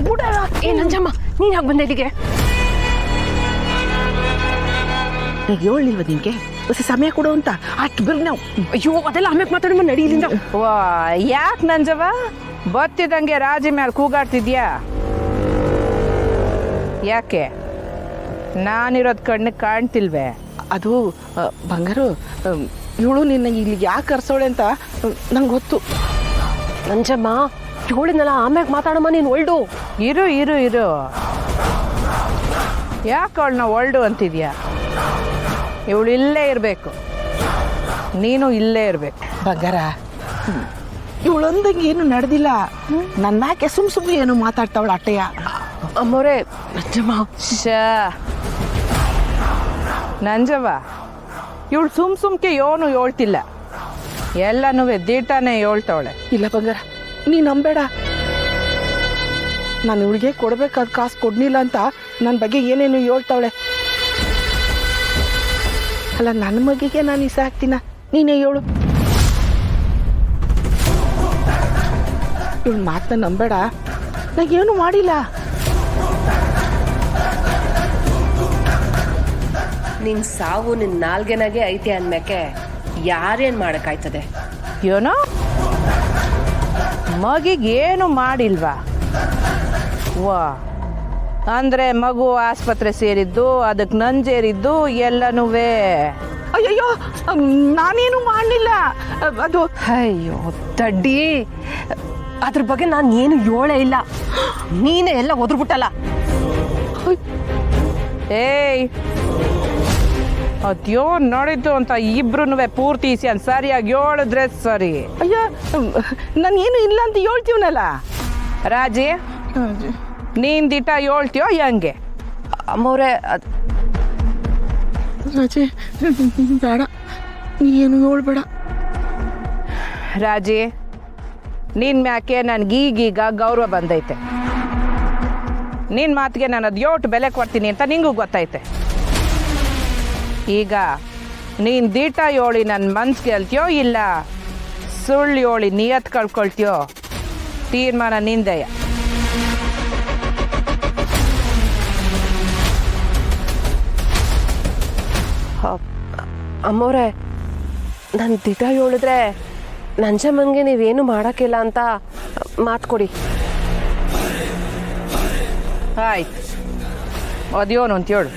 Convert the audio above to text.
ಬುಡ ಏ ನಂಜಮ್ಮ ನೀನ್ ಯಾಕೆ ಬಂದೆ ಇಲ್ಲಿಗೆ? ಹೇಳಿಲ್ವ ನಿನ್ಗೆ ಹೊಸ ಸಮಯ ಕೊಡು ಅಂತ ಅಷ್ಟು ಬಿಲ್ ನಾವು. ಅಯ್ಯೋ ಅದೆಲ್ಲ ಆಮೇಲೆ ಮಾತಾಡಮ್ಮ, ನಡಿ ಇಲ್ಲಿಂದ. ವಾ ಯಾಕೆ ನಂಜವ ಬತ್ತಿದಂಗೆ ರಾಜಿ ಮೇಲೆ ಕೂಗಾಡ್ತಿದ್ಯಾ? ಯಾಕೆ ನಾನಿರೋದು ಕಣ್ಣಿಗೆ ಕಾಣ್ತಿಲ್ವೇ? ಅದು ಬಂಗಾರು, ಇವಳು ನಿನ್ನ ಇಲ್ಲಿ ಯಾಕೆ ಕರ್ಸೋಳೆ ಅಂತ ನಂಗೆ ಗೊತ್ತು. ನಂಜಮ್ಮ ಹೇಳಿದ್ನಲ್ಲ ಆಮ್ಯಾಗ ಮಾತಾಡಮ್ಮ, ನೀನು ಒಳ್ಡು. ಇರು ಇರು ಇರು, ಯಾಕೆ ಅವಳನ್ನ ಒಳ್ಡು ಅಂತಿದ್ಯಾ? ಇವಳು ಇಲ್ಲೇ ಇರಬೇಕು, ನೀನು ಇಲ್ಲೇ ಇರಬೇಕು. ಬಂಗಾರ, ಇವಳೊಂದಂಗೆ ಏನು ನಡೆದಿಲ್ಲ. ನನ್ನಾಕೆ ಸುಮ್ಮನೆ ಏನು ಮಾತಾಡ್ತಾವಳ ಅಟ್ಟೆಯ. ಅಮ್ಮೋರೆ ನಂಜಮ್ಮ ಶ ನಂಜವ್ವ, ಇವಳು ಸುಮ್ಕೆ ಯೋನು ಹೇಳ್ತಿಲ್ಲ, ಎಲ್ಲನೂ ದಿಟಾನೇ ಹೇಳ್ತಾವಳೆ. ಇಲ್ಲ ಬಂಗಾರ, ನೀ ನಂಬೇಡ. ನಾನು ಇವಳಿಗೆ ಕೊಡ್ಬೇಕಾದ ಕಾಸು ಕೊಡ್ನಿಲ್ಲ ಅಂತ ನನ್ನ ಬಗ್ಗೆ ಏನೇನು ಹೇಳ್ತಾವಳೆ. ಅಲ್ಲ, ನನ್ನ ಮಗಿಗೆ ನಾನು ಇಸ ಹಾಕ್ತೀನ, ನೀನೇ ಹೇಳು. ಇವಳು ಮಾತನ್ನ ನಂಬೇಡ, ನಂಗೇನು ಮಾಡಿಲ್ಲ. ನಿನ್ ಸಾವು ನಿನ್ ನಾಲ್ಗೆನಾಗೆ ಐತೆ ಅಂದ್ಮೇಕೆ ಯಾರೇನ್ ಮಾಡಕ್ಕಾಯ್ತದೆ? ಏನೋ ಮಗಿಗೇನು ಮಾಡಿಲ್ವಾ? ವಾ ಅಂದ್ರೆ ಮಗು ಆಸ್ಪತ್ರೆ ಸೇರಿದ್ದು, ಅದಕ್ಕೆ ನಂಜೇರಿದ್ದು ಎಲ್ಲನೂ. ಅಯ್ಯಯ್ಯೋ, ನಾನೇನು ಮಾಡಲಿಲ್ಲ. ಅದು ಅಯ್ಯೋ ದಡ್ಡಿ, ಅದ್ರ ಬಗ್ಗೆ ನಾನು ಏನು ಹೇಳೇ ಇಲ್ಲ, ನೀನೇ ಎಲ್ಲ ಒದ್ರುಬಿಟ್ಟಲ್ಲ. ಏಯ್, ಅದ್ಯೋ ನೋಡಿದ್ದು ಅಂತ ಇಬ್ರು ಪೂರ್ತಿ ಸರಿಯಾಗಿ ಹೇಳಿದ್ರೆ ಸರಿ. ಅಯ್ಯ, ನಾನು ಏನು ಇಲ್ಲ ಅಂತ ಹೇಳ್ತೀವನಲ್ಲ. ರಾಜಿ, ನೀನ್ ದಿಟ ಹೇಳ್ತೀಯೋ ಹೆಂಗೆ? ಅಮ್ಮವ್ರೆ ರಾಜಿ, ಬೇಡ, ನೀನು ಹೇಳ್ಬೇಡ. ರಾಜಿ, ನಿನ್ ಮ್ಯಾಕೆ ನನ್ಗೀಗೀಗ ಗೌರವ ಬಂದೈತೆ. ನಿನ್ ಮಾತಿಗೆ ನಾನು ಅದು ಯೋಟು ಬೆಲೆ ಕೊಡ್ತೀನಿ ಅಂತ ನಿಂಗೂ ಗೊತ್ತೈತೆ. ಈಗ ನೀನ್ ದಿಟ ಹೇಳಿ ನನ್ನ ಮನ್ಸು ಗೆಲ್ತೀಯೋ ಇಲ್ಲ ಸುಳ್ಳು ಹೇಳಿ ನಿಯತ್ ಕಳ್ಕೊಳ್ತೀಯೋ, ತೀರ್ಮಾನ ನಿಂದೆಯ. ಅಮ್ಮವ್ರೆ, ನಾನು ದಿಟ ಹೇಳಿದ್ರೆ ನಂಜಮ್ಮನ್ಗೆ ನೀವೇನು ಮಾಡೋಕ್ಕಿಲ್ಲ ಅಂತ ಮಾತು ಕೊಡಿ. ಆಯ್ತು, ಅದ್ಯೋನು ಅಂತ ಹೇಳು.